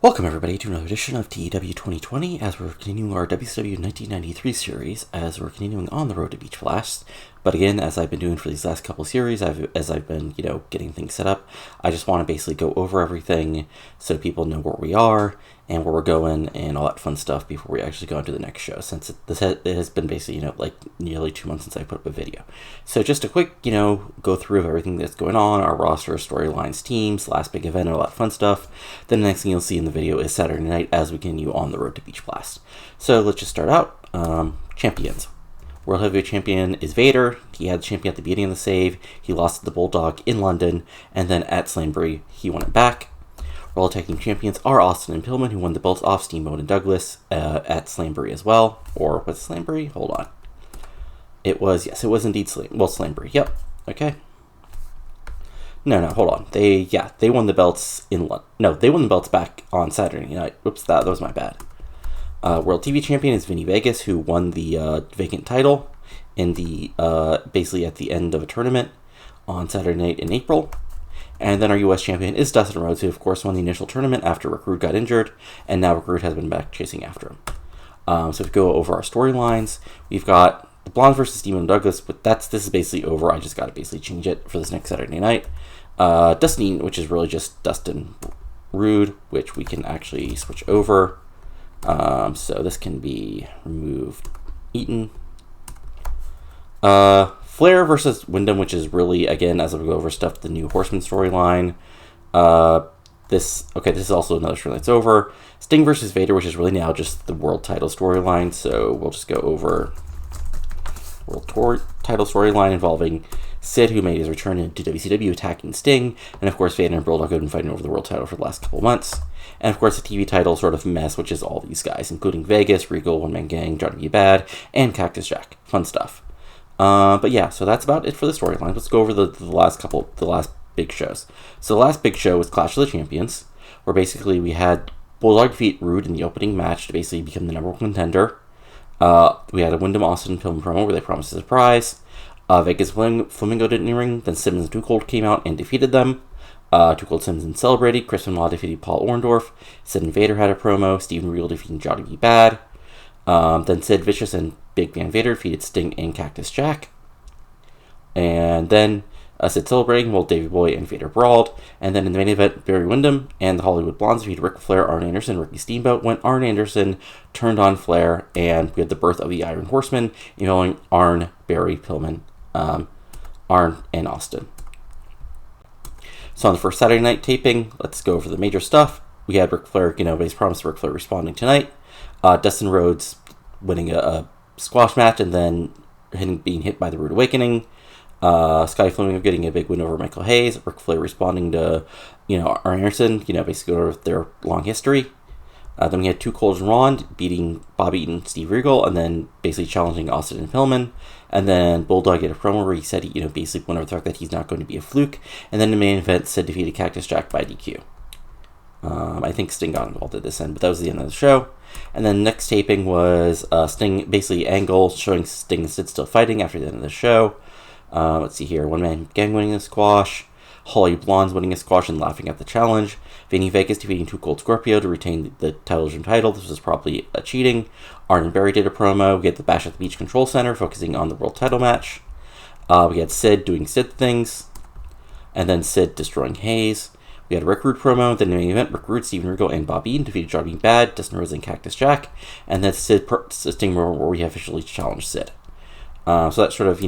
Welcome everybody to another edition of TEW 2020 as we're continuing our WCW 1993 series as we're continuing on the road to Beach Blast. But again, as I've been doing for these last couple series, as I've been, getting things set up, I just want to basically go over everything so people know where we are and where we're going and all that fun stuff before we actually go into the next show, since it has been basically, like nearly 2 months since I put up a video. So just a quick, go through of everything that's going on, our roster, storylines, teams, last big event, all that fun stuff. Then the next thing you'll see in the video is Saturday night as we continue on the road to Beach Blast. So let's just start out. Champions. World Heavyweight Champion is Vader. He had the champion at the beginning of the save. He lost to the Bulldog in London, and then at Slambury, he won it back. World Tag Team Champions are Austin and Pillman, who won the belts off Steamboat and Douglas at Slambury as well. Or was it Slambury? Hold on. It was indeed Slambury. Yep. Okay. No, hold on. They won the belts in London. No, they won the belts back on Saturday night. Whoops, that was my bad. World TV Champion is Vinny Vegas, who won the vacant title in the basically at the end of a tournament on Saturday night in April. And then our U.S. champion is Dustin Rhodes, who of course won the initial tournament after Rick Rude got injured, and now Rick Rude has been back chasing after him. So if we go over our storylines, we've got the Blondes versus Steamboat and Douglas, but this is basically over. I just got to basically change it for this next Saturday night. Dustin, which is really just Dustin Rude, which we can actually switch over. So this can be removed, eaten. Flair versus Windham, which is really, again, as we go over stuff, the new Horseman storyline. This is also another storyline that's over. Sting versus Vader, which is really now just the World Title storyline. So we'll just go over World Title storyline involving Sid, who made his return into WCW, attacking Sting, and of course Vader and Bulldog have been fighting over the World Title for the last couple months. And of course the TV title sort of mess, which is all these guys, including Vegas, Regal, One Man Gang, Johnny B. Bad, and Cactus Jack. Fun stuff. But yeah, so that's about it for the storyline. Let's go over the last big shows. So the last big show was Clash of the Champions, where basically we had Bulldog defeat Rude in the opening match to basically become the number one contender. We had a Windham Austin Pillman promo where they promised a surprise. Vegas Flamingo did in the ring, then Simmons and Too Cold came out and defeated them. Too Cold Simmons celebrated. Chris Benoit defeated Paul Orndorff. Sid and Vader had a promo. Steven Regal defeating Johnny B. Bad. Then Sid Vicious and Big Man Vader defeated Sting and Cactus Jack. And then Sid celebrating while Davey Boy and Vader brawled. And then in the main event, Barry Windham and the Hollywood Blondes defeated Ric Flair, Arn Anderson, Ricky Steamboat, when Arn Anderson turned on Flair, and we had the birth of the Iron Horseman, involving Arn, Barry, Pillman, Arn, and Austin. So on the first Saturday night taping, let's go over the major stuff. We had Ric Flair, base promise Ric Flair responding tonight. Dustin Rhodes winning a squash match and then being hit by the Rude Awakening. Scotty Flamingo getting a big win over Michael Hayes. Ric Flair responding to, Arn Anderson, basically over their long history. Then we had Too Cold and Ron beating Bobby Eaton and Steve Regal, and then basically challenging Austin and Pillman. And then Bulldog did a promo where he said, basically went over the fact that he's not going to be a fluke. And then the main event, Sid defeated Cactus Jack by DQ. I think Sting got involved at this end, but that was the end of the show. And then next taping was Sting, basically Angle showing Sting and Sid still fighting after the end of the show. Let's see here. One Man Gang winning a squash. Holly Blondes winning a squash and laughing at the challenge. Vinny Vegas defeating Too Cold Scorpio to retain the television title. This was probably a cheating. Arn and Barry did a promo. We had the Bash at the Beach Control Center focusing on the world title match. We had Sid doing Sid things. And then Sid destroying Hayes. We had a Rick Rude promo. Then in the main event, Rick Rude, Steven Regal, and Bobby Eaton defeated Johnny Bad, Dustin Rhodes, and Cactus Jack. And then Sid Sting where we officially challenged Sid. So that sort of,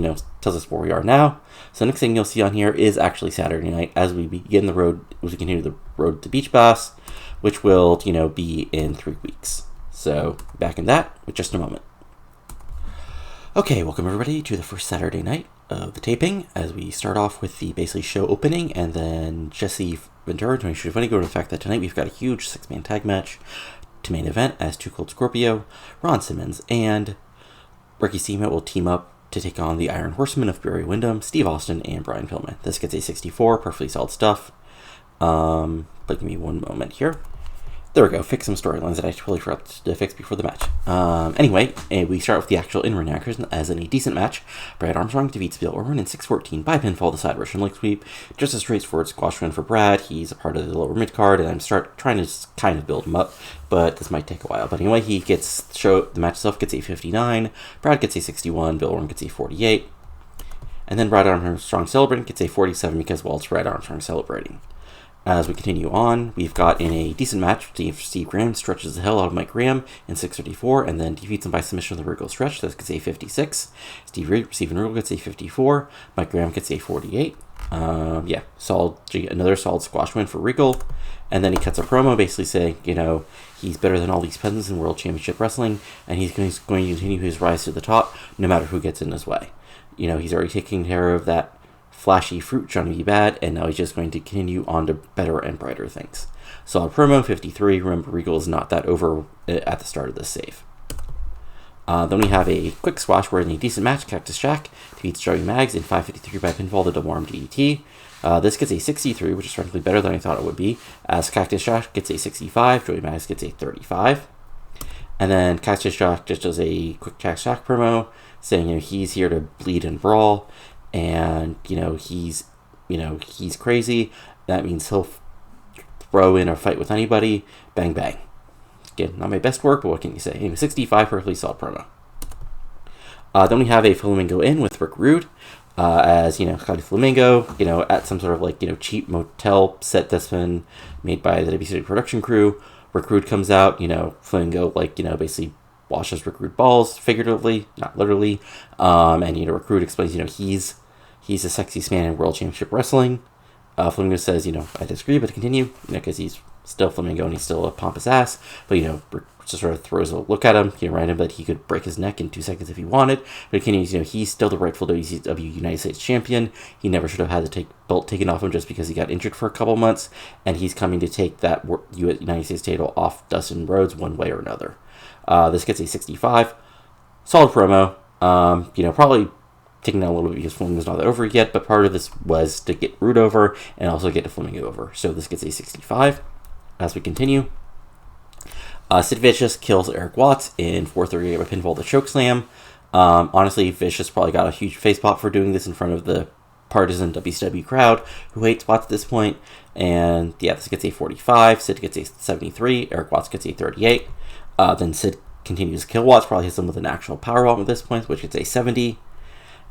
tells us where we are now. So the next thing you'll see on here is actually Saturday night as we begin the road, as we continue the road to Beach Blast, which will, be in 3 weeks. So back in that with just a moment. Okay, welcome everybody to the first Saturday night of the taping as we start off with the basically show opening, and then Jesse Ventura, Tony Schiavone, go to the fact that tonight we've got a huge 6-man tag match to main event as Too Cold Scorpio, Ron Simmons, and Ricky Steamboat will team up to take on the Iron Horsemen of Barry Windham, Steve Austin, and Brian Pillman. This gets a 64, perfectly solid stuff. But give me one moment here. There we go. Fix some storylines that I totally forgot to fix before the match. Anyway, we start with the actual in-ring action, as in a decent match. Brad Armstrong defeats Bill Orman in 6:14 by pinfall, the side Russian leg sweep. Just a straightforward squash win for Brad. He's a part of the lower mid card, and I'm trying to kind of build him up, but this might take a while. But anyway, the match itself gets a 59. Brad gets a 61. Bill Orman gets a 48. And then Brad Armstrong celebrating gets a 47 because, well, it's Brad Armstrong celebrating. As we continue on, we've got in a decent match, Steve Graham stretches the hell out of Mike Graham in 6:34 and then defeats him by submission with a Regal stretch. That gets a 56. Steven Regal gets a 54. Mike Graham gets a 48. Another solid squash win for Regal. And then he cuts a promo basically saying, he's better than all these peasants in World Championship Wrestling, and he's going to continue his rise to the top no matter who gets in his way. He's already taking care of that flashy fruit trying to be bad, and now he's just going to continue on to better and brighter things. Solid promo, 53. Remember, Regal is not that over at the start of this save. Then we have a quick squash where in a decent match, Cactus Jack defeats Joey Maggs in 5:53 by pinfall, the double arm DDT. This gets a 63, which is frankly better than I thought it would be, as Cactus Jack gets a 65, Joey Maggs gets a 35. And then Cactus Jack just does a quick Cactus Jack promo saying, he's here to bleed and brawl. And, he's crazy. That means he'll throw in a fight with anybody. Bang, bang. Again, not my best work, but what can you say? Anyway, 65, perfectly solid promo. Then we have a Flamingo in with Rick Rude. As, Scotty Flamingo, at some sort of, cheap motel set that's been made by the WCW production crew. Rick Rude comes out, Flamingo, basically washes Rick Rude balls, figuratively, not literally. And, Rick Rude explains, he's the sexiest man in World Championship Wrestling. Flamingo says, I disagree, but continue, because he's still Flamingo and he's still a pompous ass. But, Rick just sort of throws a look at him, remind that he could break his neck in 2 seconds if he wanted. But continues, he's still the rightful WCW United States champion. He never should have had the belt taken off him just because he got injured for a couple months. And he's coming to take that United States title off Dustin Rhodes one way or another. This gets a 65. Solid promo. Probably taking down a little bit because Flamingo's not over yet, but part of this was to get Rude over and also get Flamingo over. So this gets a 65. As we continue, Sid Vicious kills Eric Watts in 4:38 by pinfall, the chokeslam. Honestly, Vicious probably got a huge face pop for doing this in front of the partisan WCW crowd who hates Watts at this point. And this gets a 45. Sid gets a 73. Eric Watts gets a 38. Then Sid continues to kill Watts, probably hits him with an actual powerbomb at this point, which gets a 70.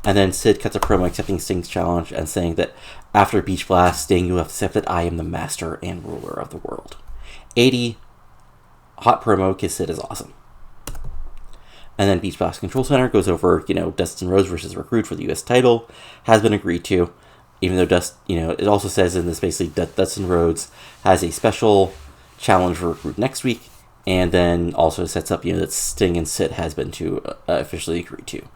And then Sid cuts a promo accepting Sting's challenge and saying that after Beach Blast, Sting, you have accepted that I am the master and ruler of the world. 80. Hot promo, because Sid is awesome. And then Beach Blast Control Center goes over, Dustin Rhodes versus Rick Rude for the U.S. title. Has been agreed to, even though it also says in this basically that Dustin Rhodes has a special challenge for Rick Rude next week. And then also sets up, that Sting and Sid has been officially agreed to.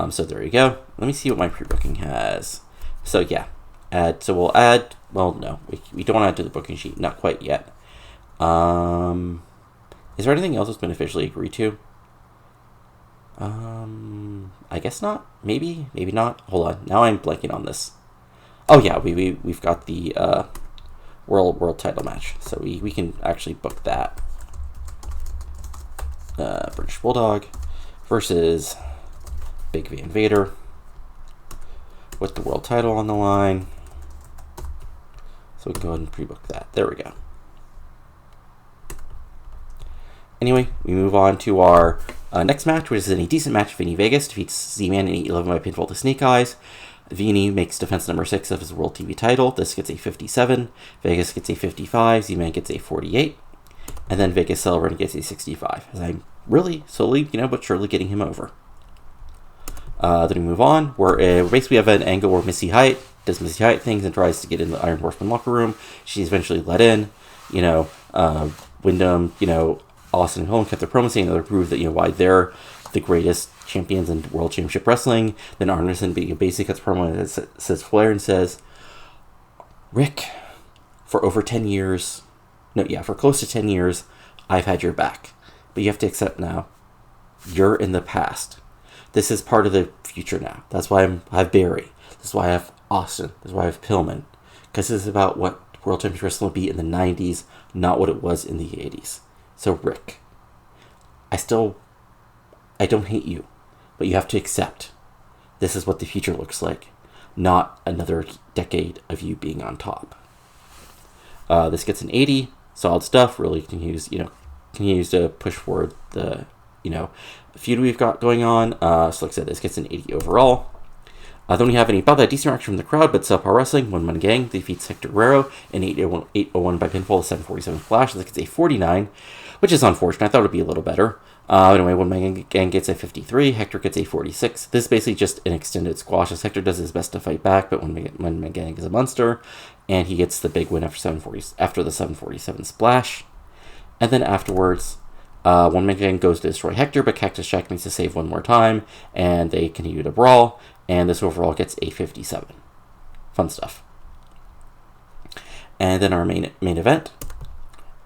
So there you go. Let me see what my pre-booking has. So yeah, we'll add. Well, no, we don't add to the booking sheet, not quite yet. Is there anything else that's been officially agreed to? I guess not. Maybe not. Hold on. Now I'm blanking on this. Oh yeah, we've got the world title match, so we can actually book that. British Bulldog versus Big V and Vader with the world title on the line. So we can go ahead and pre-book that. There we go. Anyway, we move on to our next match, which is a decent match. Vinny Vegas defeats Z-Man in 8-11 by pinfall to Snake Eyes. Vinny makes defense number 6 of his World TV title. This gets a 57. Vegas gets a 55. Z-Man gets a 48. And then Vegas celebrating gets a 65. As I'm really slowly, but surely getting him over. Then we move on. We're basically have an angle where Missy Hyatt does Missy Hyatt things and tries to get in the Iron Horseman locker room. She's eventually let in. Windham, Austin and Helen kept their promo saying to prove that, why they're the greatest champions in World Championship Wrestling. Then Arneson basically cuts promo and says Flair and says, Rick, for close to 10 years, I've had your back. But you have to accept now, you're in the past. This is part of the future now. That's why I have Barry. That's why I have Austin. That's why I have Pillman. Because this is about what World Championship Wrestling would be in the 90s, not what it was in the 80s. So, Rick, I don't hate you, but you have to accept this is what the future looks like, not another decade of you being on top. This gets an 80, solid stuff, really continues to push forward the, feud we've got going on. So like I said, this gets an 80 overall. Then we have about that decent reaction from the crowd, but subpar wrestling. One Man Gang defeats Hector Guerrero in 801 by pinfall, 747 splash. This gets a 49, which is unfortunate. I thought it would be a little better. Anyway, One Man Gang gets a 53. Hector gets a 46. This is basically just an extended squash, as Hector does his best to fight back, but One Man Gang is a monster, and he gets the big win after the 747 splash. And then afterwards, One Man Gang goes to destroy Hector, but Cactus Jack needs to save one more time, and they continue to brawl, and this overall gets a 57. Fun stuff. And then our main event.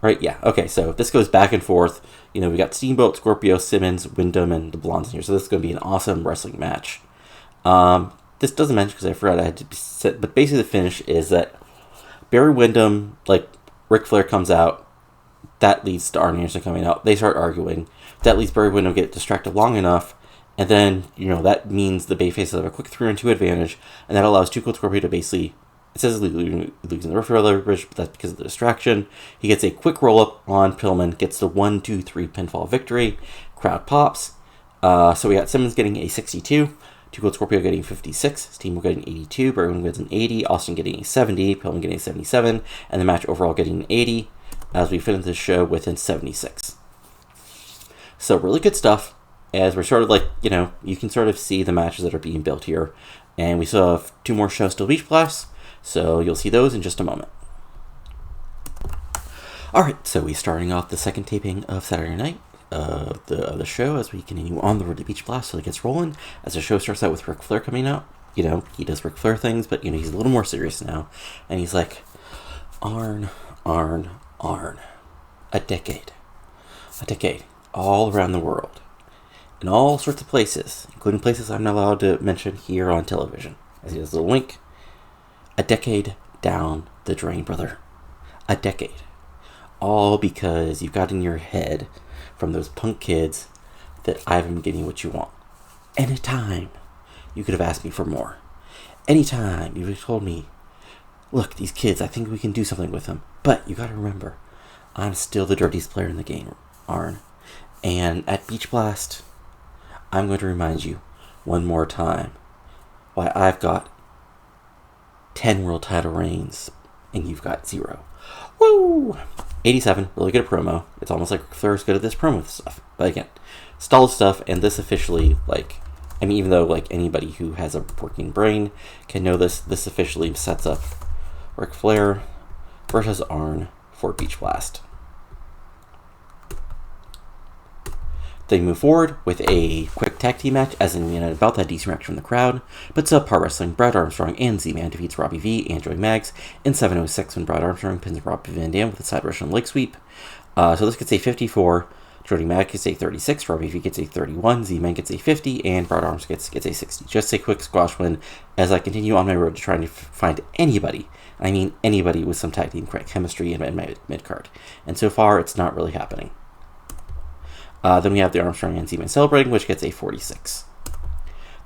Right, yeah, okay, so this goes back and forth. We got Steamboat, Scorpio, Simmons, Windham, and the Blondes in here, so this is going to be an awesome wrestling match. This doesn't mention because I forgot I had to set, but basically the finish is that Barry Windham, Ric Flair comes out. That leads to Arn Anderson coming out. They start arguing. That leads Barry Windham to get distracted long enough. And then, that means the Bayfaces have a quick 3-on-2 advantage. And that allows Cold Scorpio to basically, it says losing the referee leverage, but that's because of the distraction. He gets a quick roll-up on Pillman, gets the 1-2-3 pinfall victory. Crowd pops. So we got Simmons getting a 62. Cold Scorpio getting 56, Steamboat getting 82, Barry Windham gets an 80, Austin getting a 70, Pillman getting a 77, and the match overall getting an 80, as we finish this show within 76. So really good stuff, as we're sort of you can sort of see the matches that are being built here, and we still have 2 more shows till Beach Blast, so you'll see those in just a moment. Alright, so we're starting off the second taping of Saturday night of the show as we continue on the road to Beach Blast, so it gets rolling. As the show starts out with Ric Flair coming out, he does Ric Flair things, but he's a little more serious now, and he's like, Arn, a decade, all around the world, in all sorts of places, including places I'm not allowed to mention here on television. As he does a little wink, a decade down the drain, brother, a decade, all because you've got in your head from those punk kids that I haven't been getting what you want. Anytime you could have asked me for more. Anytime you have told me, look, these kids, I think we can do something with them. But you gotta remember, I'm still the dirtiest player in the game, Arn. And at Beach Blast, I'm going to remind you one more time why I've got 10 world title reigns and you've got 0. Woo! 87, really good promo. It's almost like Flair's good at this promo stuff. But again, stalled stuff, and this officially, even though, anybody who has a working brain can know this officially sets up Ric Flair versus Arn for Beach Blast. They move forward with a quick tag team match, as in about that decent reaction from the crowd, but subpar wrestling. Brad Armstrong and Z-Man defeats Robbie V and Joey Maggs in 7:06 when Brad Armstrong pins Robbie Van Dam with a side Russian leg sweep. So this gets a 54, Joey Maggs gets a 36, Robbie V gets a 31, Z-Man gets a 50, and Brad Armstrong gets a 60. Just a quick squash win as I continue on my road to trying to find anybody, anybody with some tag team chemistry in my mid-card. And so far, it's not really happening. Then we have the Armstrong and Z-Man celebrating, which gets a 46.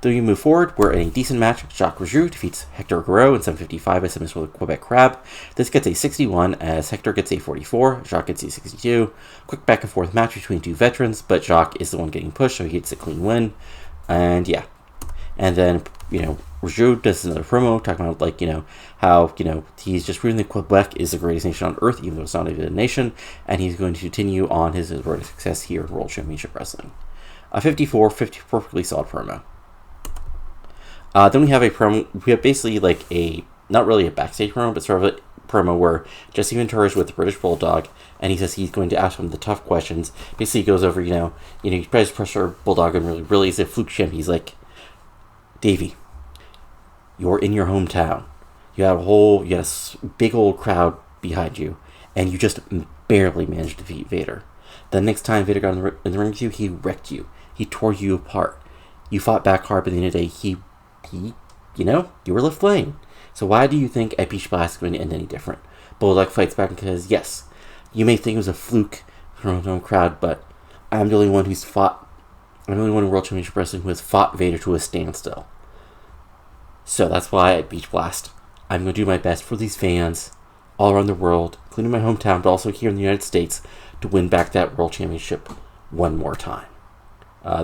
Then we move forward. We're in a decent match. Jacques Rougeau defeats Hector Guerrero in 7:55 by Simmons with a Quebec Crab. This gets a 61 as Hector gets a 44. Jacques gets a 62. Quick back and forth match between 2 veterans, but Jacques is the one getting pushed, so he gets a clean win. And yeah. And then, Rougeau does another promo talking about, how, he's just proving that Quebec is the greatest nation on earth, even though it's not even a nation, and he's going to continue on his road to success here in World Championship Wrestling. 54 perfectly solid promo. Then we have a promo, we have basically not really a backstage promo, but sort of a promo where Jesse Ventura is with the British Bulldog, and he says he's going to ask him the tough questions. Basically, he goes over, he tries to pressure Bulldog, and really is a fluke champ. He's like, Davey, you're in your hometown. You had a big old crowd behind you, and you just barely managed to defeat Vader. The next time Vader got in the ring with you, he wrecked you. He tore you apart. You fought back hard, but at the end of the day, you were left laying. So why do you think at Beach Blast is going to end any different? Bulldog fights back because, yes, you may think it was a fluke from the home crowd, but I'm the only one who's fought. I'm the only one in World Championship Wrestling who has fought Vader to a standstill. So that's why at Beach Blast, I'm going to do my best for these fans all around the world, including my hometown, but also here in the United States, to win back that World Championship one more time.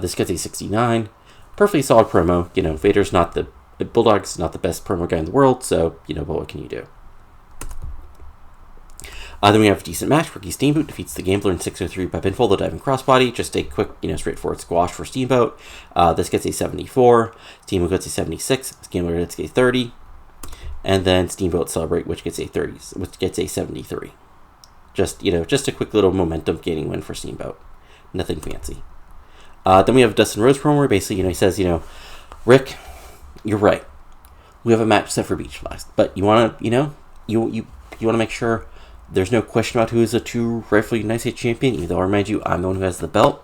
This gets a 69. Perfectly solid promo. Vader's not Bulldog's not the best promo guy in the world, so, but what can you do? Then we have a decent match. Ricky Steamboat defeats the Gambler in 603 by pinfall, the diving crossbody. Just a quick, straightforward squash for Steamboat. This gets a 74. Steamboat gets a 76. Gambler gets a 30. And then Steamboat Celebrate, which gets a 30, which gets a 73. Just a quick little momentum gaining win for Steamboat. Nothing fancy. Then we have Dustin Rhodes promo where basically, he says, Rick, you're right. We have a match set for Beach Blast, but you want to, you want to make sure there's no question about who is the true rightful United States champion, even though I remind you I'm the one who has the belt.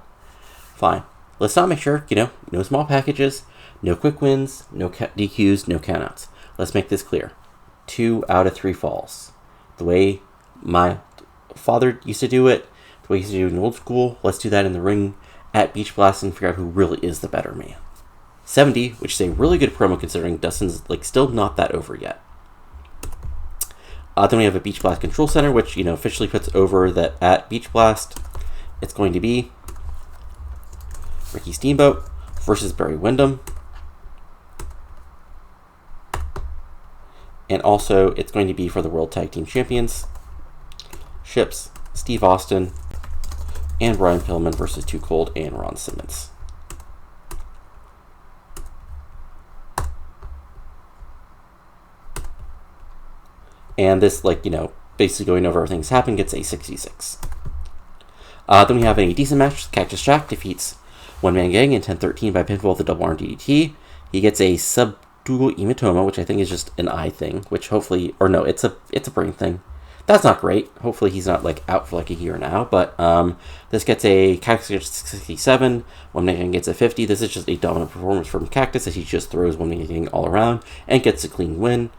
Fine. Let's not make sure, no small packages, no quick wins, no DQs, no countouts. Let's make this clear. 2 out of 3 falls. The way my father used to do it, the way he used to do it in old school, let's do that in the ring at Beach Blast and figure out who really is the better man. 70, which is a really good promo considering Dustin's still not that over yet. Then we have a Beach Blast Control Center, which, officially puts over that at Beach Blast, it's going to be Ricky Steamboat versus Barry Windham. And also, it's going to be for the World Tag Team Champions, Ships, Steve Austin, and Brian Pillman versus Too Cold and Ron Simmons. And this, basically going over everything that's happened, gets a 66. Then we have a decent match. Cactus Jack defeats One Man Gang in 10-13 by pinfall with the double arm DDT. He gets a subdual hematoma, which I think is just an eye thing, which hopefully, or no, it's a brain thing. That's not great. Hopefully he's not out for a year now, but this gets a Cactus 67. One Man Gang gets a 50. This is just a dominant performance from Cactus as he just throws One Man Gang all around and gets a clean win.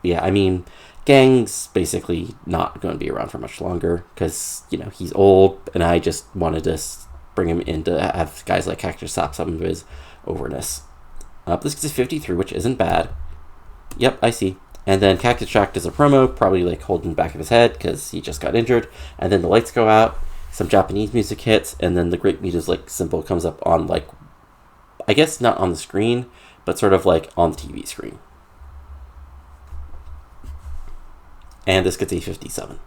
Yeah, Gang's basically not going to be around for much longer because, he's old, and I just wanted to bring him in to have guys like Cactus stop some of his overness. This gets a 53, which isn't bad. Yep, I see. And then Cactus Jack does a promo, probably holding the back of his head because he just got injured. And then the lights go out, some Japanese music hits, and then the Great Muta's symbol comes up on I guess not on the screen, but sort of on the TV screen. And this gets a 57.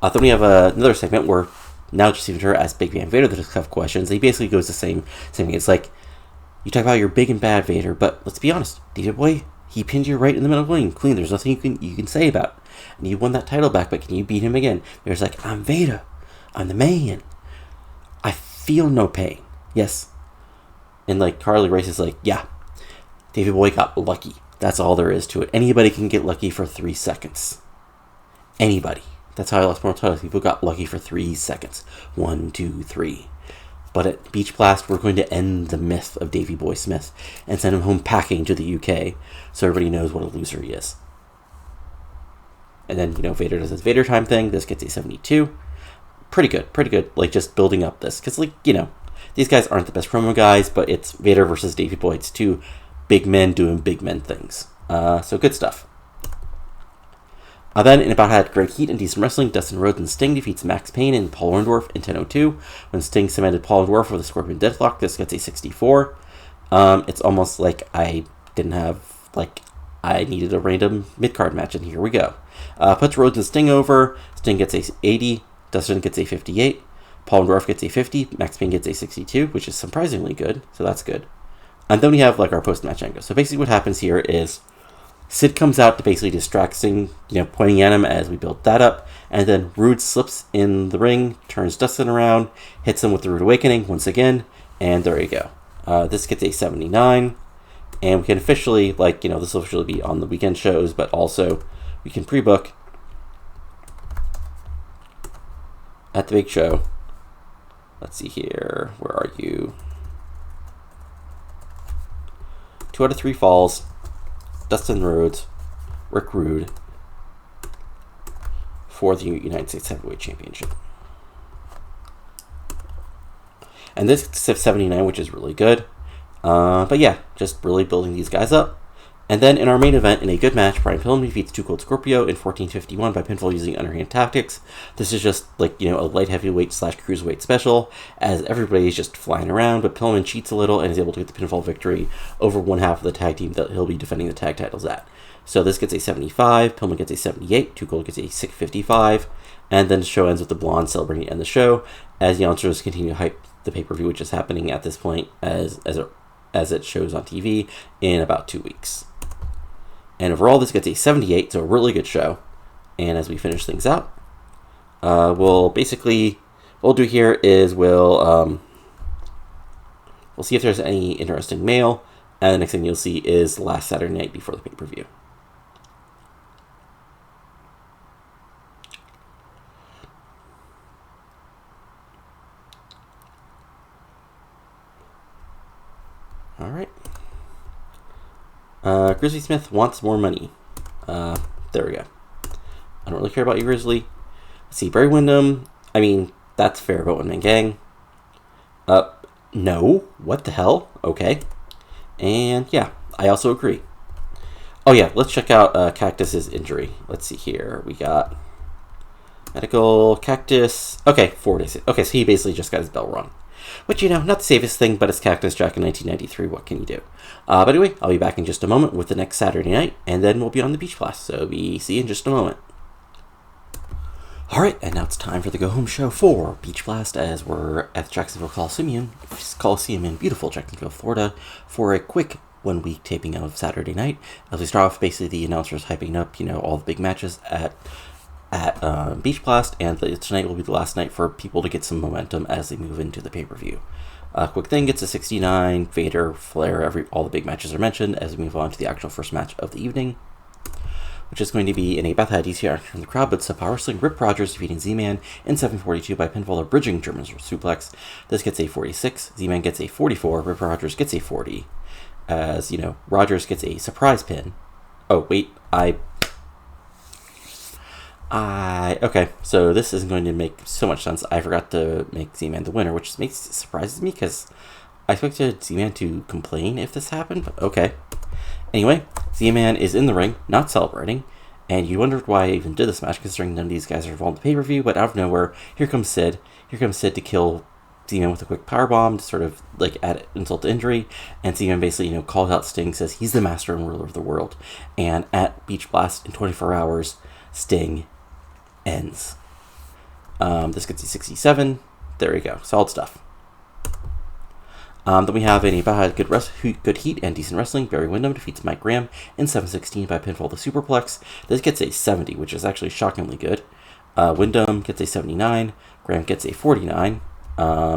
Then we have another segment where now just even her as Big Van Vader that have questions. He basically goes the same thing. It's you talk about your big and bad Vader, but let's be honest, David Boy, he pinned you right in the middle of the ring, clean. There's nothing you can say about it. And you won that title back, but can you beat him again? Vader's I'm Vader. I'm the man. I feel no pain. Yes. And Carly Race is yeah, David Boy got lucky. That's all there is to it. Anybody can get lucky for 3 seconds. Anybody. That's how I lost more titles. People got lucky for 3 seconds. 1, 2, 3. But at Beach Blast, we're going to end the myth of Davey Boy Smith and send him home packing to the UK so everybody knows what a loser he is. And then, Vader does his Vader time thing. This gets a 72. Pretty good. Just building up this. Because, these guys aren't the best promo guys, but it's Vader versus Davey Boy. It's 2 big men doing big men things. So good stuff. Then, in about had great heat and decent wrestling, Dustin Rhodes and Sting defeats Max Payne and Paul Orndorff in 10:02. When Sting cemented Paul Orndorff with a Scorpion Deathlock, this gets a 64. It's almost I didn't have, I needed a random mid-card match, and here we go. Puts Rhodes and Sting over. Sting gets a 80. Dustin gets a 58. Paul Orndorff gets a 50. Max Payne gets a 62, which is surprisingly good, so that's good. And then we have our post-match angle. So basically what happens here is Sid comes out to basically distract Sting, pointing at him as we build that up. And then Rude slips in the ring, turns Dustin around, hits him with the Rude Awakening once again, and there you go. This gets a 79. And we can officially, this will officially be on the weekend shows, but also we can pre-book at the big show. Let's see here. Where are you? 2 out of 3 falls. Dustin Rhodes, Rick Rude, for the United States Heavyweight Championship. And this is 79, which is really good. But yeah, just really building these guys up. And then in our main event, in a good match, Brian Pillman defeats Cold Scorpio in 14:51 by pinfall using underhand tactics. This is just like, a light heavyweight / cruiserweight special, as everybody's just flying around, but Pillman cheats a little and is able to get the pinfall victory over one half of the tag team that he'll be defending the tag titles at. So this gets a 75, Pillman gets a 78, Cold gets a 655, and then the show ends with the Blonde celebrating to end the show, as the announcers continue to hype the pay-per-view, which is happening at this point as it shows on TV in about 2 weeks. And overall, this gets a 78, so a really good show. And as we finish things out, what we'll do here is we'll see if there's any interesting mail, and the next thing you'll see is last Saturday night before the pay-per-view. All right. Grizzly Smith wants more money. There we go. I don't really care about you, Grizzly. Let's see, Barry Windham. I mean, that's fair about One Man Gang. No. What the hell? Okay. And yeah, I also agree. Oh yeah, let's check out Cactus's injury. Let's see here. We got medical, Cactus. Okay, 4 days. Okay, so he basically just got his bell rung. Which, not the safest thing, but it's Cactus Jack in 1993. What can you do? But anyway, I'll be back in just a moment with the next Saturday night, and then we'll be on the Beach Blast. So see you in just a moment. Alright, and now it's time for the go-home show for Beach Blast, as we're at the Jacksonville Coliseum in beautiful Jacksonville, Florida, for a quick one-week taping of Saturday night. As we start off, basically the announcers hyping up, all the big matches at Beach Blast, and tonight will be the last night for people to get some momentum as they move into the pay-per-view. Quick thing, gets a 69, Vader, Flair, all the big matches are mentioned as we move on to the actual first match of the evening, which is going to be in a Beth had DCR from the crowd, but it's a power wrestling. Rip Rogers defeating Z-Man in 742 by pinfall or bridging German suplex. This gets a 46, Z-Man gets a 44, Rip Rogers gets a 40, as, Rogers gets a surprise pin. Oh, wait, okay, so this isn't going to make so much sense. I forgot to make Z-Man the winner, which surprises me because I expected Z-Man to complain if this happened, but okay. Anyway, Z-Man is in the ring, not celebrating, and you wondered why I even did this match, considering none of these guys are involved in the pay-per-view, but out of nowhere, here comes Sid. Here comes Sid to kill Z-Man with a quick powerbomb to sort of add insult to injury, and Z-Man basically, calls out Sting, says he's the master and ruler of the world, and at Beach Blast in 24 hours, Sting ends. This gets a 67. There we go. Solid stuff. Then we have in a good heat and decent wrestling. Barry Windham defeats Mike Graham in 716 by pinfall the superplex. This gets a 70, which is actually shockingly good. Windham gets a 79. Graham gets a 49.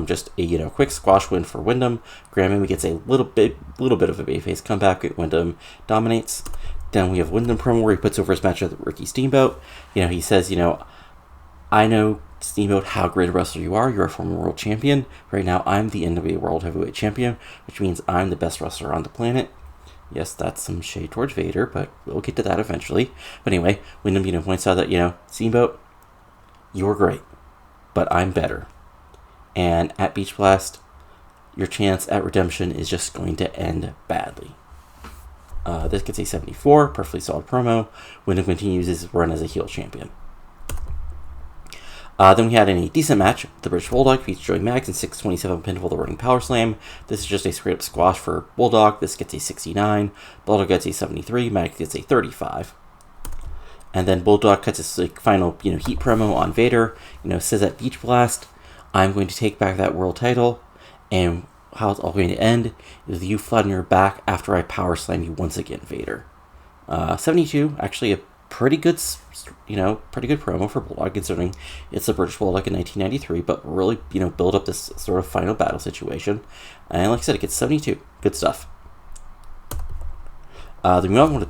Just a quick squash win for Windham. Graham maybe gets a little bit of a babyface comeback. Windham dominates. Then we have Windham promo where he puts over his match with Ricky Steamboat. He says, I know, Steamboat, how great a wrestler you are. You're a former world champion. Right now, I'm the NWA World Heavyweight Champion, which means I'm the best wrestler on the planet. Yes, that's some shade towards Vader, but we'll get to that eventually. But anyway, Windham, points out that, Steamboat, you're great, but I'm better. And at Beach Blast, your chance at redemption is just going to end badly. This gets a 74, perfectly solid promo. Windham continues his run as a heel champion. Then we had a decent match. The British Bulldog defeats Joey Maggs in 627 pinfall the running power slam. This is just a straight up squash for Bulldog. This gets a 69. Bulldog gets a 73. Maggs gets a 35. And then Bulldog cuts his final heat promo on Vader. Says at Beach Blast, I'm going to take back that world title, and how it's all going to end is with you flat on your back after I power slam you once again, Vader. 72, actually a pretty good promo for Bulldog, considering it's the British Bulldog in 1993, but really, build up this sort of final battle situation. And like I said, it gets 72. Good stuff. The move on with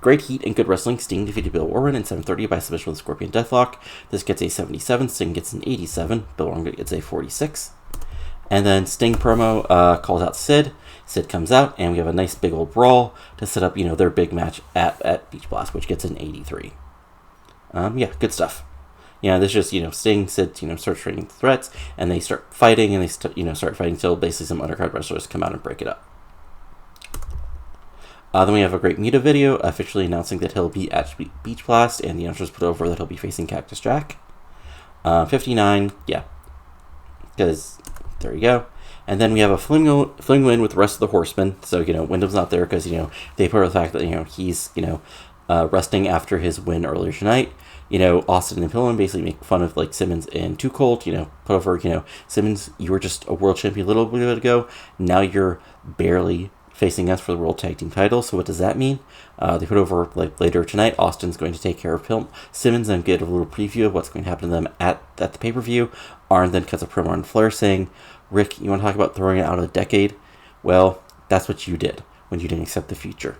great heat and good wrestling. Sting defeated Bill Warren in 730 by submission with Scorpion Deathlock. This gets a 77. Sting gets an 87. Bill Warren gets a 46. And then Sting promo calls out Sid. Sid comes out, and we have a nice big old brawl to set up, their big match at Beach Blast, which gets an 83. Yeah, good stuff. This just, Sting said, starts trading threats, and they start fighting, and they start fighting until basically some undercard wrestlers come out and break it up. Then we have a great Muta video officially announcing that he'll be at Beach Blast, and the announcers put over that he'll be facing Cactus Jack. 59, yeah, because there you go. And then we have a fling win with the rest of the Horsemen. So, Windham's not there because, they put over the fact that, he's, resting after his win earlier tonight. Austin and Pillman basically make fun of, Simmons and Too Cold, put over, Simmons, you were just a world champion a little bit ago. Now you're barely facing us for the World Tag Team title. So what does that mean? They put over, later tonight, Austin's going to take care of Simmons and get a little preview of what's going to happen to them at the pay-per-view. Arn then cuts a promo on Flair saying, Rick, you want to talk about throwing it out of a decade? Well, that's what you did when you didn't accept the future.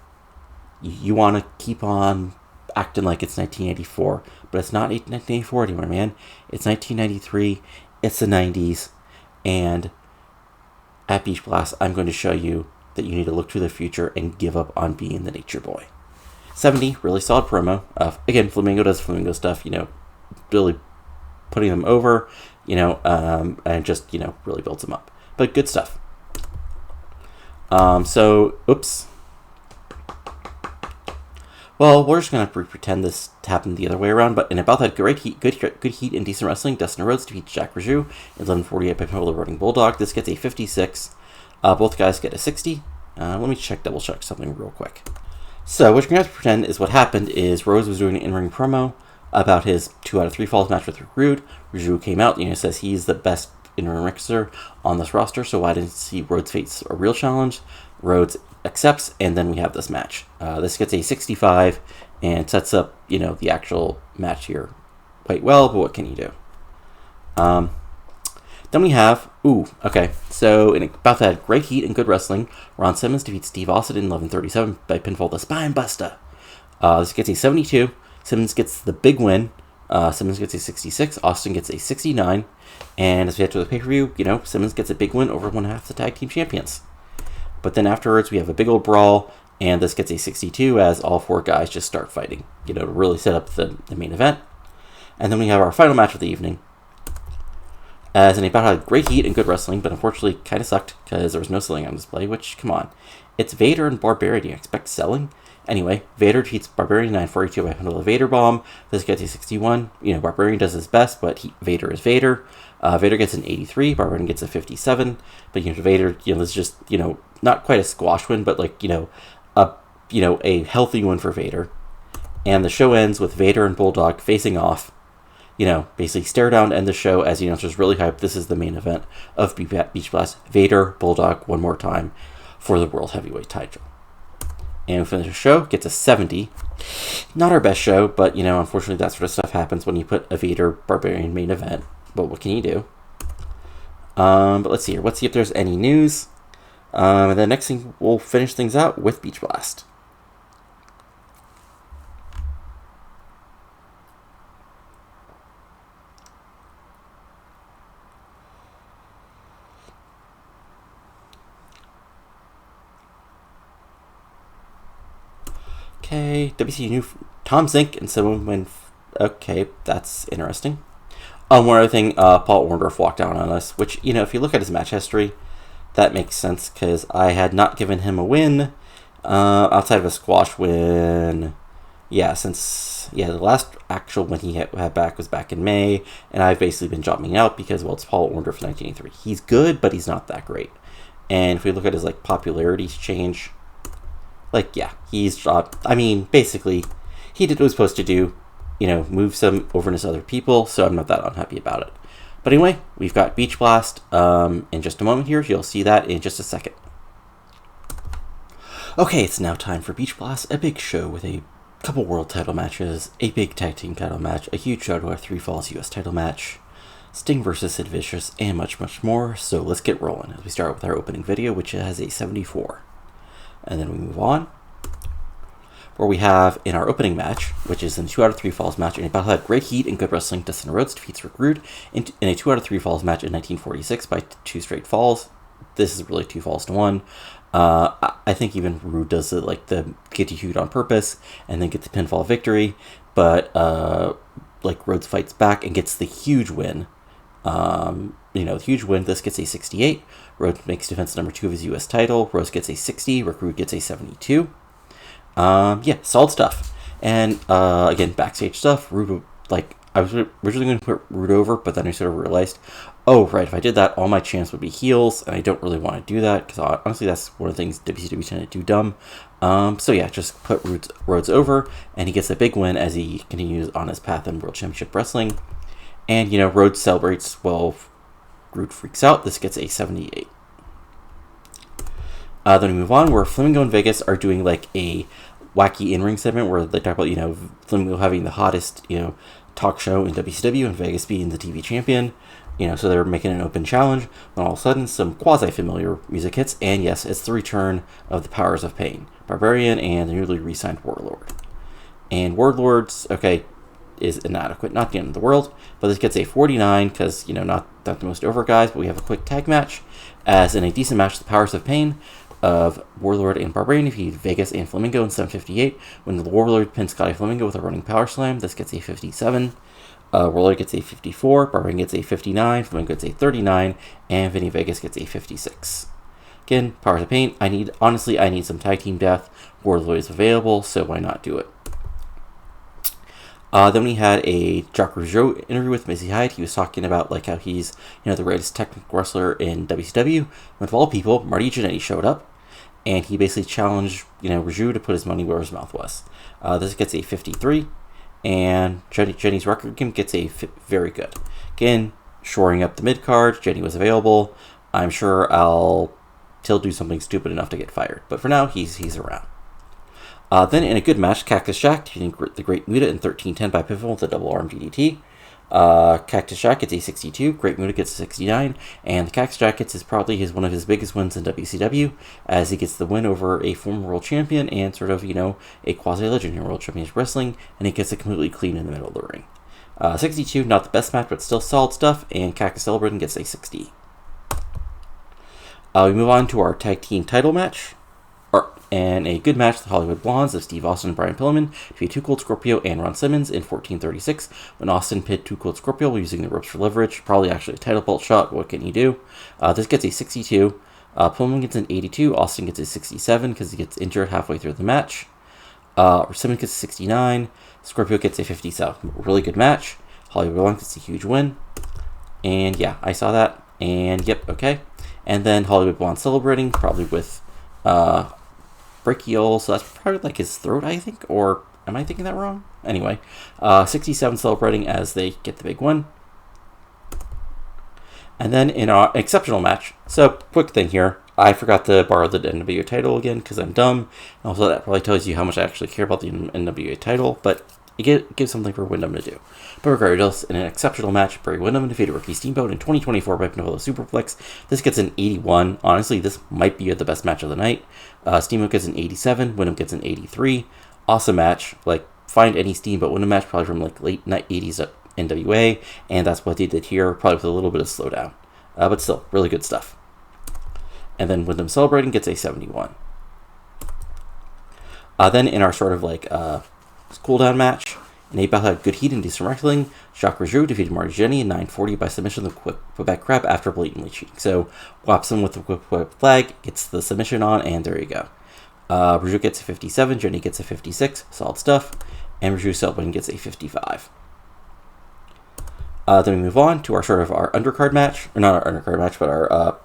You want to keep on acting like it's 1984, but it's not 1984 anymore, man. It's 1993, it's the 90s, and at Beach Blast, I'm going to show you that you need to look to the future and give up on being the nature boy. 70, really solid promo. Again, Flamingo does Flamingo stuff, really putting them over, and just, really builds them up. But good stuff. Oops. Well, we're just going to pretend this happened the other way around, but in about that great heat, good heat and decent wrestling, Dustin Rhodes defeats Jack Raju in 11:48 by pinfall of British Bulldog. This gets a 56. Both guys get a 60. Let me double check something real quick. So what you're going to have to pretend is what happened is Rhodes was doing an in-ring promo about his 2 out of 3 falls match with Rude. Raju came out, says he's the best in-ring wrestler on this roster, so why didn't he Rhodes face a real challenge? Rhodes accepts, and then we have this match. This gets a 65 and sets up, the actual match here quite well, but what can you do? Then we have, so in about that great heat and good wrestling, Ron Simmons defeats Steve Austin in 11:37 by pinfall the Spine Buster. This gets a 72. Simmons gets the big win. Simmons gets a 66. Austin gets a 69. And as we head to the pay-per-view, Simmons gets a big win over one half the tag team champions. But then afterwards, we have a big old brawl, and this gets a 62 as all 4 guys just start fighting, to really set up the main event. And then we have our final match of the evening. As in about a great heat and good wrestling, but unfortunately kind of sucked because there was no selling on display, which, come on. It's Vader and Barbarian. Do you expect selling? Anyway, Vader defeats Barbarian 9:42 by handle a Vader bomb. This gets a 61. Barbarian does his best, but Vader is Vader. Vader gets an 83. Barbarian gets a 57. But Vader, this is just not quite a squash win, but a healthy win for Vader. And the show ends with Vader and Bulldog facing off. Basically stare down to end the show as the announcers really hype. This is the main event of Beach Blast. Vader, Bulldog, one more time for the World Heavyweight title. And we finish the show, gets a 70. Not our best show, but, unfortunately that sort of stuff happens when you put a Vader Barbarian main event. But what can you do? But let's see here. Let's see if there's any news. And then next thing, we'll finish things out with Beach Blast. Okay, WCW new Tom Zink and someone went. Okay, that's interesting. One other thing, Paul Orndorff walked down on us, which, if you look at his match history, that makes sense because I had not given him a win outside of a squash win. Since the last actual win he had back was back in May, and I've basically been dropping out because, it's Paul Orndorff in 1983. He's good, but he's not that great. And if we look at his popularities change. He's dropped. Basically, he did what he was supposed to do, move some overness to other people, so I'm not that unhappy about it. But anyway, we've got Beach Blast in just a moment here. You'll see that in just a second. Okay, it's now time for Beach Blast, a big show with a couple world title matches, a big tag team title match, a huge show to our 3 Falls US title match, Sting versus Sid Vicious, and much, much more. So let's get rolling as we start with our opening video, which has a 74. And then we move on, where we have in our opening match, which is in 2 out of 3 falls match, and about that great heat and good wrestling, Dustin Rhodes defeats Rick Rude in a 2 out of 3 falls match in 1946 by 2 straight falls. this is really 2 falls to 1. I think even Rude does it, like, the get DQ'd on purpose and then get the pinfall victory, but like, Rhodes fights back and gets the huge win. Huge win. This gets a 68. Rhodes makes defense number 2 of his U.S. title. Rhodes gets a 60. Rude gets a 72. Solid stuff. And again, backstage stuff. Rude, like, I was originally going to put Rude over, but then I sort of realized, oh, right, if I did that, all my champs would be heels, and I don't really want to do that, because honestly, that's one of the things WCW tend to do dumb. Just put Rhodes over, and he gets a big win as he continues on his path in World Championship Wrestling. And, Rhodes celebrates while Rude freaks out. This gets a 78. Then we move on, where Flamingo and Vegas are doing, like, a wacky in-ring segment where they talk about, Flamingo having the hottest, talk show in WCW and Vegas being the TV champion. So they're making an open challenge. Then all of a sudden, some quasi-familiar music hits, and yes, it's the return of the Powers of Pain, Barbarian, and the newly re-signed Warlord. And Warlord's, is inadequate, not the end of the world, but this gets a 49, because, not the most over guys, but we have a quick tag match, as in a decent match, the Powers of Pain of Warlord and Barbarian defeated Vegas and Flamingo in 7:58, when the Warlord pins Scotty Flamingo with a running power slam. This gets a 57. Warlord gets a 54, Barbarian gets a 59, Flamingo gets a 39, and Vinny Vegas gets a 56. Again, Powers of Pain, I need some tag team death. Warlord is available, so why not do it? Then we had a Jacques Rougeau interview with Missy Hyatt. He was talking about, like, how he's, the greatest technical wrestler in WCW. When, of all people, Marty Jannetty showed up, and he basically challenged, Rougeau to put his money where his mouth was. This gets a 53, and Jenny's record gets a very good. Again, shoring up the mid-card. Jenny was available. I'm sure he'll do something stupid enough to get fired. But for now, he's around. Then in a good match, Cactus Jack defeating the Great Muta in 13-10 by pinfall with a double arm DDT. Cactus Jack gets a 62, Great Muta gets a 69, and the Cactus Jack gets probably one of his biggest wins in WCW, as he gets the win over a former world champion and sort of, a quasi-legend in World Championship Wrestling, and he gets it completely clean in the middle of the ring. 62, not the best match, but still solid stuff, and Cactus celebrating gets a 60. We move on to our tag team title match. And a good match, the Hollywood Blondes of Steve Austin and Brian Pillman defeat Too Cold Scorpio and Ron Simmons in 14:36, when Austin pinned Too Cold Scorpio using the ropes for leverage. Probably actually a title belt shot, what can he do? This gets a 62. Pillman gets an 82. Austin gets a 67 because he gets injured halfway through the match. Simmons gets a 69. Scorpio gets a 57. Really good match. Hollywood Blondes gets a huge win. And yeah, I saw that. And yep, okay. And then Hollywood Blonde celebrating, probably with brachial, so that's probably like his throat, I think, or am I thinking that wrong? Anyway, 67 celebrating as they get the big win. And then in an exceptional match, so quick thing here, I forgot to borrow the NWA title again because I'm dumb. Also, that probably tells you how much I actually care about the NWA title, but it gives something for Windham to do. But regardless, in an exceptional match, Barry Windham defeated Ricky Steamboat in 2024 by Pinfall Superplex. This gets an 81. Honestly, this might be the best match of the night. Steamboat gets an 87. Windham gets an 83. Awesome match. Like, find any Steamboat Windham match, probably from like late 80s at NWA, and that's what they did here, probably with a little bit of slowdown. But still, really good stuff. And then Windham celebrating gets a 71. Then in our sort of like cool-down match, in a battle had good heat and decent wrestling, Jacques Rougeau defeated Marty Jannetty in 9:40 by submission of the Quebec Crab after blatantly cheating. So, whaps him with the Quebec flag, gets the submission on, and there you go. Rougeau gets a 57, Jannetty gets a 56, solid stuff, and Rougeau celebrating gets a 55. Then we move on to our sort of our undercard match, or not our undercard match, but our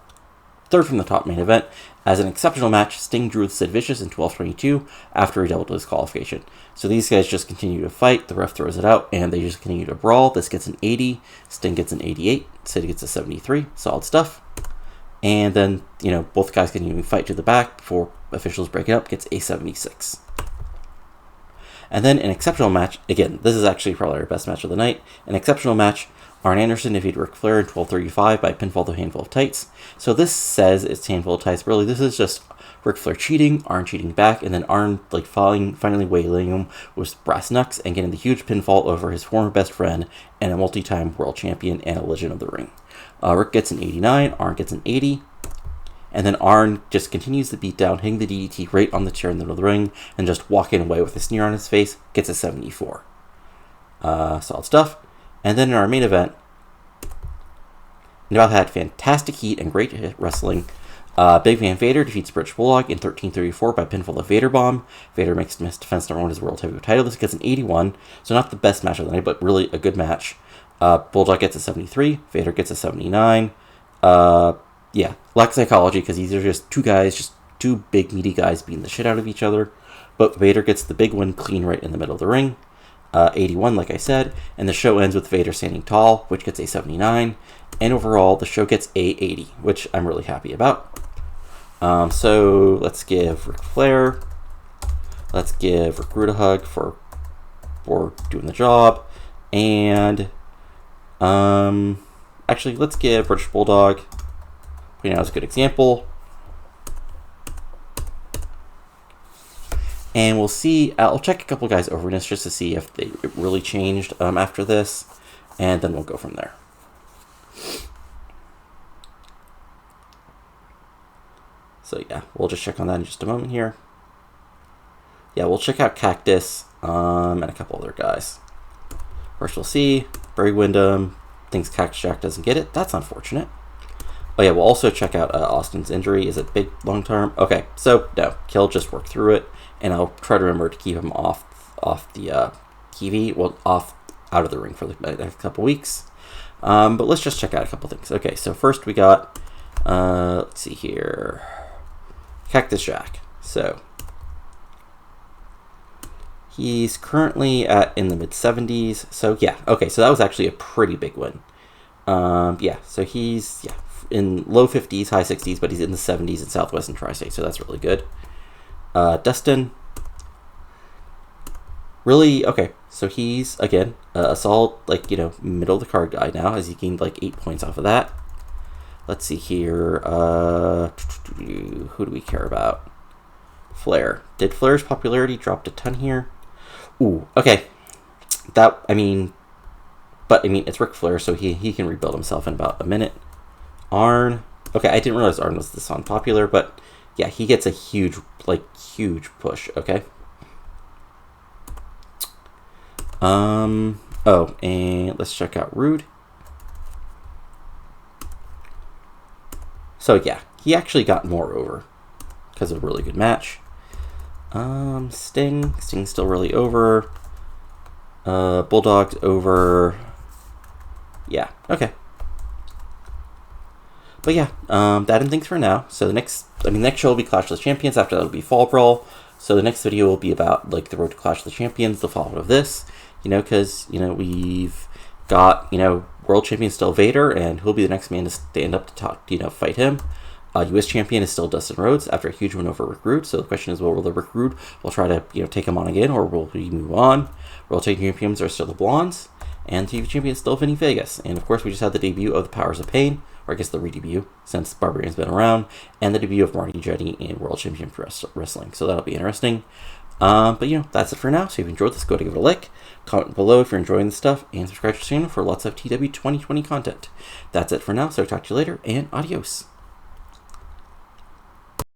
third from the top main event. As an exceptional match, Sting drew with Sid Vicious in 12:22 after a double disqualification. So these guys just continue to fight, the ref throws it out, and they just continue to brawl. This gets an 80, Sting gets an 88, Sid gets a 73, solid stuff. And then, both guys continue to fight to the back before officials break it up, gets a 76. And then an exceptional match, again, this is actually probably our best match of the night. An exceptional match, Arn Anderson defeated Ric Flair in 12:35 by pinfall to handful of tights. So this says it's handful of tights. Really, this is just Ric Flair cheating, Arn cheating back, and then Arn finally waylaying him with brass knucks and getting the huge pinfall over his former best friend and a multi-time world champion and a legend of the ring. Rick gets an 89, Arn gets an 80. And then Arn just continues the beatdown, hitting the DDT right on the chair in the middle of the ring, and just walking away with a sneer on his face, gets a 74. Solid stuff. And then in our main event, Now had fantastic heat and great wrestling. Big Man Vader defeats British Bulldog in 13:34 by pinfall of Vader Bomb. Vader makes defense number 1 his World Heavyweight title. This gets an 81, so not the best match of the night, but really a good match. Bulldog gets a 73. Vader gets a 79. Yeah, lack of psychology because these are just two guys, just two big meaty guys beating the shit out of each other. But Vader gets the big win clean right in the middle of the ring. 81, like I said, and the show ends with Vader standing tall, which gets a 79. And overall, the show gets a 80, which I'm really happy about. So let's give Ric Flair, let's give Rick Rude a hug for doing the job, and actually let's give British Bulldog, putting out as a good example. And we'll see, I'll check a couple guys over this just to see if it really changed after this, and then we'll go from there. So yeah, we'll just check on that in just a moment here. Yeah, we'll check out Cactus and a couple other guys. First we'll see, Barry Windham thinks Cactus Jack doesn't get it. That's unfortunate. Oh yeah, we'll also check out Austin's injury. Is it big long term? Okay, so no, Kill just worked through it, and I'll try to remember to keep him off the TV, well, out of the ring for the next couple weeks. But let's just check out a couple things. Okay, so first we got, let's see here, Cactus Jack. So he's currently in the mid-70s. So yeah, okay, so that was actually a pretty big win. Yeah, so he's in low 50s, high 60s, but he's in the 70s in Southwest and Tri-State, so that's really good. Dustin, really, okay, so he's, again, a solid, middle of the card guy now, as he gained, 8 points off of that. Let's see here, who do we care about? Flair. Did Flair's popularity drop a ton here? Ooh, okay, but it's Ric Flair, so he can rebuild himself in about a minute. Arn, okay, I didn't realize Arn was this unpopular, but yeah, he gets a huge push, okay? Oh, and let's check out Rude. So yeah, he actually got more over because of a really good match. Sting's still really over. Bulldog's over. Yeah, okay. But yeah, that and things for now. So the next show will be Clash of the Champions. After that will be Fall Brawl. So the next video will be about the road to Clash of the Champions, the follow-up of this. Because we've got world champion still Vader, and who'll be the next man to stand up to talk, fight him. U.S. champion is still Dustin Rhodes after a huge win over Rick Rude. So the question is, will the Rick Rude will try to take him on again, or will he move on? World tag champions are still the Blondes, and TV champion is still Vinny Vegas. And of course, we just had the debut of the Powers of Pain, or I guess the re-debut since Barbarian's been around, and the debut of Marty Jannetty in World Championship Wrestling. So that'll be interesting. But that's it for now. So if you enjoyed this, go to give it a like, comment below if you're enjoying this stuff, and subscribe to the channel for lots of TEW 2020 content. That's it for now. So talk to you later, and adios.